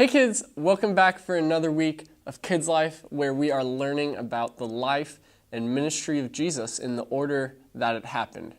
Hey kids, welcome back for another week of Kids Life where we are learning about the life and ministry of Jesus in the order that it happened.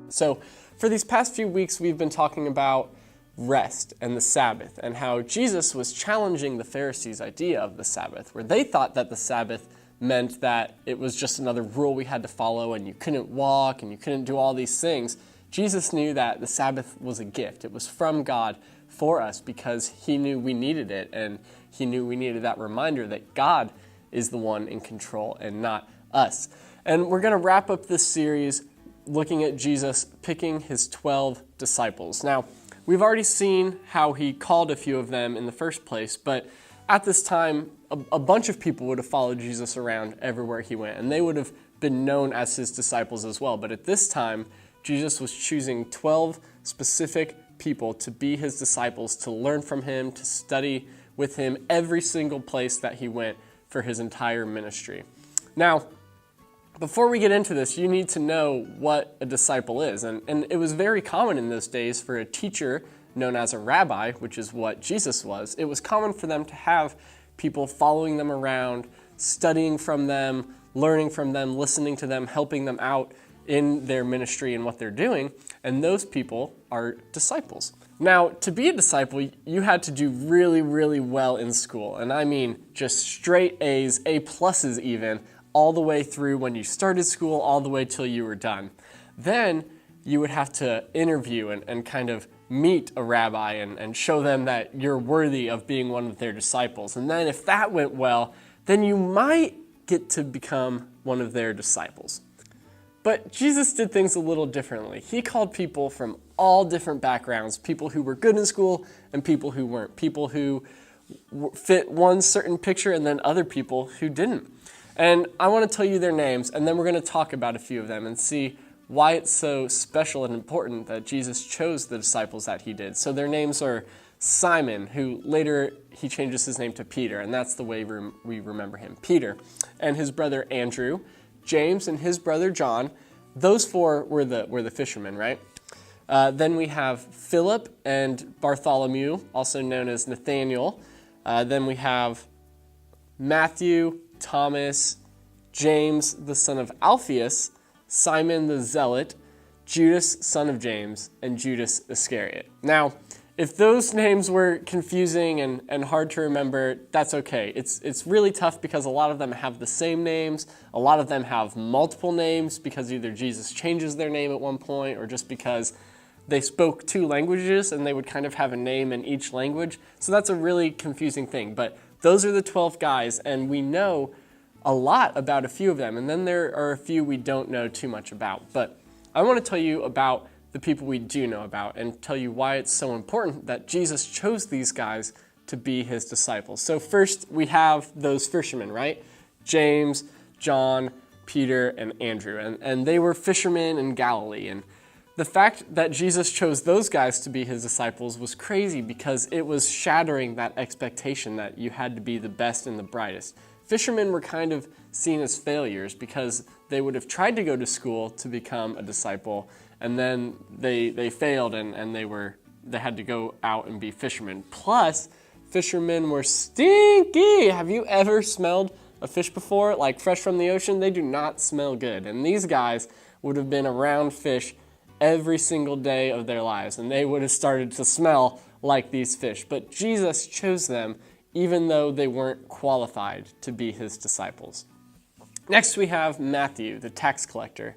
So for these past few weeks we've been talking about rest and the Sabbath, and how Jesus was challenging the Pharisees' idea of the Sabbath, where they thought that the Sabbath meant that it was just another rule we had to follow and you couldn't walk and you couldn't do all these things. Jesus knew that the Sabbath was a gift. It was from God for us because he knew we needed it, and he knew we needed that reminder that God is the one in control and not us. And we're going to wrap up this series looking at Jesus picking his 12 disciples. Now, we've already seen how he called a few of them in the first place, but at this time, a bunch of people would have followed Jesus around everywhere he went, and they would have been known as his disciples as well. But at this time, Jesus was choosing 12 specific people to be his disciples, to learn from him, to study with him every single place that he went for his entire ministry. Now, before we get into this, you need to know what a disciple is. And it was very common in those days for a teacher known as a rabbi, which is what Jesus was. It was common for them to have people following them around, studying from them, learning from them, listening to them, helping them out in their ministry and what they're doing. And those people are disciples. Now, to be a disciple, you had to do really, really well in school. And I mean just straight A's, A pluses even, all the way through when you started school, all the way till you were done. Then you would have to interview and kind of meet a rabbi and show them that you're worthy of being one of their disciples. And then if that went well, then you might get to become one of their disciples. But Jesus did things a little differently. He called people from all different backgrounds, people who were good in school and people who weren't, people who fit one certain picture and then other people who didn't. And I want to tell you their names, and then we're going to talk about a few of them and see why it's so special and important that Jesus chose the disciples that he did. So their names are Simon, who later he changes his name to Peter, and that's the way we remember him, Peter, and his brother Andrew, James and his brother John. Those four were the fishermen, right? Then we have Philip and Bartholomew, also known as Nathaniel. Then we have Matthew, Thomas, James, the son of Alphaeus, Simon the Zealot, Judas, son of James, and Judas Iscariot. Now, if those names were confusing and hard to remember, that's okay. It's really tough because a lot of them have the same names. A lot of them have multiple names because either Jesus changes their name at one point or just because they spoke two languages and they would kind of have a name in each language. So that's a really confusing thing. But those are the 12 guys, and we know a lot about a few of them, and then there are a few we don't know too much about. But I want to tell you about the people we do know about and tell you why it's so important that Jesus chose these guys to be his disciples. So first, we have those fishermen, right? James, John, Peter, and Andrew, and they were fishermen in Galilee. And the fact that Jesus chose those guys to be his disciples was crazy because it was shattering that expectation that you had to be the best and the brightest. Fishermen were kind of seen as failures because they would have tried to go to school to become a disciple, and then they failed and they had to go out and be fishermen. Plus, fishermen were stinky. Have you ever smelled a fish before? Like fresh from the ocean? They do not smell good. And these guys would have been around fish every single day of their lives, and they would have started to smell like these fish. But Jesus chose them even though they weren't qualified to be his disciples. Next we have Matthew, the tax collector.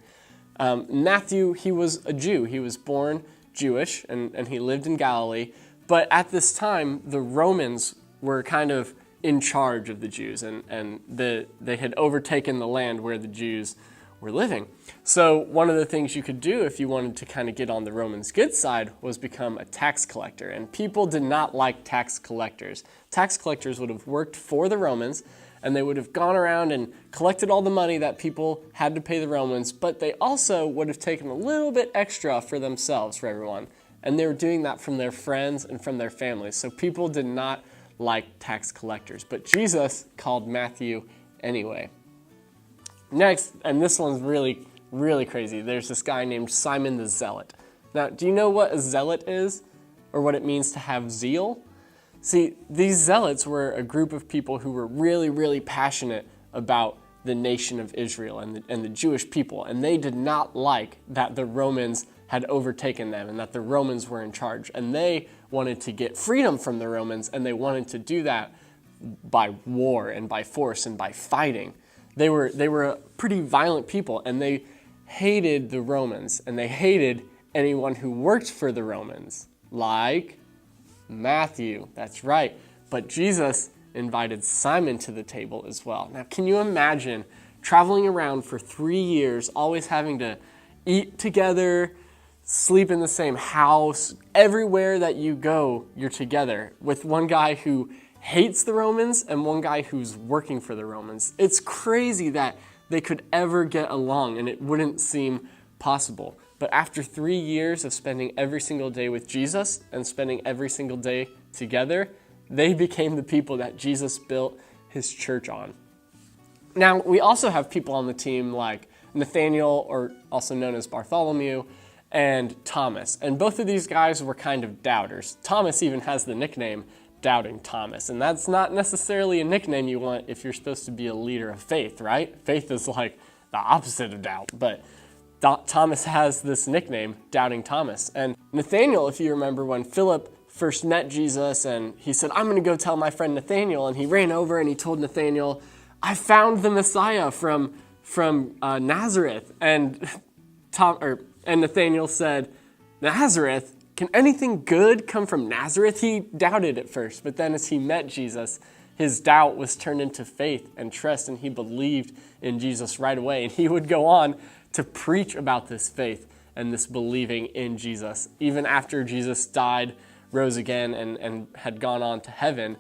Matthew, he was a Jew. He was born Jewish, and he lived in Galilee. But at this time, the Romans were kind of in charge of the Jews, and they had overtaken the land where the Jews were living. So one of the things you could do if you wanted to kind of get on the Romans' good side was become a tax collector. And people did not like tax collectors. Tax collectors would have worked for the Romans, and they would have gone around and collected all the money that people had to pay the Romans, but they also would have taken a little bit extra for themselves, for everyone. And they were doing that from their friends and from their families. So people did not like tax collectors. But Jesus called Matthew anyway. Next, and this one's really, really crazy, there's this guy named Simon the Zealot. Now, do you know what a zealot is, or what it means to have zeal? See, these zealots were a group of people who were really, really passionate about the nation of Israel and the Jewish people, and they did not like that the Romans had overtaken them and that the Romans were in charge, and they wanted to get freedom from the Romans, and they wanted to do that by war and by force and by fighting. They were a pretty violent people, and they hated the Romans, and they hated anyone who worked for the Romans, like Matthew. That's right. But Jesus invited Simon to the table as well. Now, can you imagine traveling around for 3 years, always having to eat together, sleep in the same house, everywhere that you go, you're together, with one guy who hates the Romans and one guy who's working for the Romans? It's crazy that they could ever get along, and it wouldn't seem possible. But after 3 years of spending every single day with Jesus and spending every single day together, they became the people that Jesus built his church on. Now, we also have people on the team like Nathaniel, or also known as Bartholomew, and Thomas. And both of these guys were kind of doubters. Thomas even has the nickname Doubting Thomas. And that's not necessarily a nickname you want if you're supposed to be a leader of faith, right? Faith is like the opposite of doubt. But Thomas has this nickname, Doubting Thomas. And Nathaniel, if you remember, when Philip first met Jesus and he said, "I'm going to go tell my friend Nathaniel," and he ran over and he told Nathaniel, "I found the Messiah from Nazareth." And Nathaniel said, "Nazareth? Can anything good come from Nazareth?" He doubted at first, but then as he met Jesus, his doubt was turned into faith and trust, and he believed in Jesus right away. And he would go on to preach about this faith and this believing in Jesus. Even after Jesus died, rose again, and had gone on to heaven,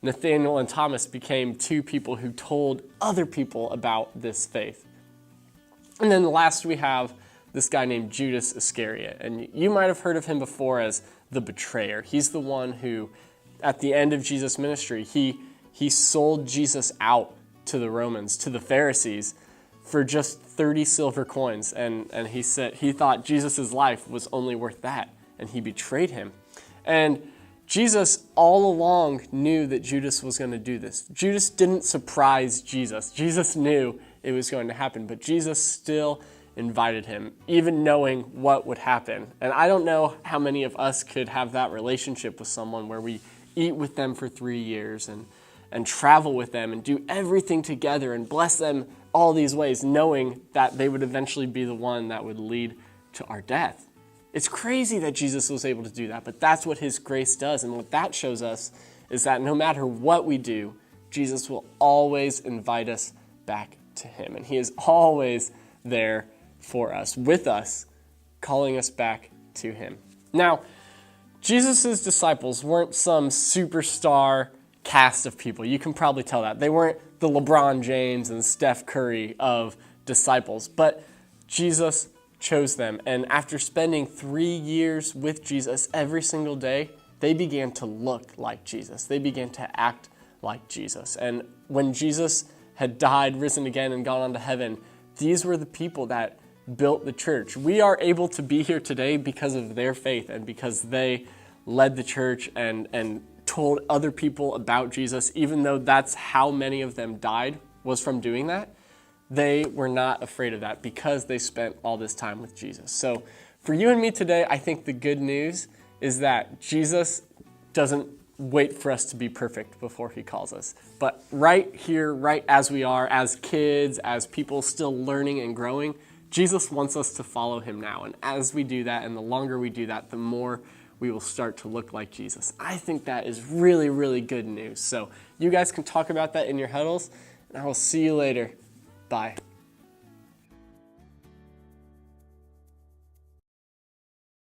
Nathaniel and Thomas became two people who told other people about this faith. And then last we have this guy named Judas Iscariot. And you might have heard of him before as the betrayer. He's the one who, at the end of Jesus' ministry, he sold Jesus out to the Romans, to the Pharisees, for just 30 silver coins. And he said he thought Jesus' life was only worth that, and he betrayed him. And Jesus all along knew that Judas was going to do this. Judas didn't surprise Jesus. Jesus knew it was going to happen, but Jesus still invited him, even knowing what would happen. And I don't know how many of us could have that relationship with someone where we eat with them for 3 years and travel with them and do everything together and bless them all these ways, knowing that they would eventually be the one that would lead to our death. It's crazy that Jesus was able to do that, but that's what his grace does. And what that shows us is that no matter what we do, Jesus will always invite us back to him. And he is always there for us, with us, calling us back to him. Now, Jesus' disciples weren't some superstar cast of people. You can probably tell that. They weren't the LeBron James and Steph Curry of disciples, but Jesus chose them. And after spending 3 years with Jesus every single day, they began to look like Jesus. They began to act like Jesus. And when Jesus had died, risen again, and gone on to heaven, these were the people that built the church. We are able to be here today because of their faith and because they led the church and told other people about Jesus, even though that's how many of them died, was from doing that. They were not afraid of that because they spent all this time with Jesus. So for you and me today, I think the good news is that Jesus doesn't wait for us to be perfect before he calls us. But right here, right as we are, as kids, as people still learning and growing, Jesus wants us to follow him now. And as we do that, and the longer we do that, the more we will start to look like Jesus. I think that is really, really good news. So you guys can talk about that in your huddles, and I will see you later. Bye.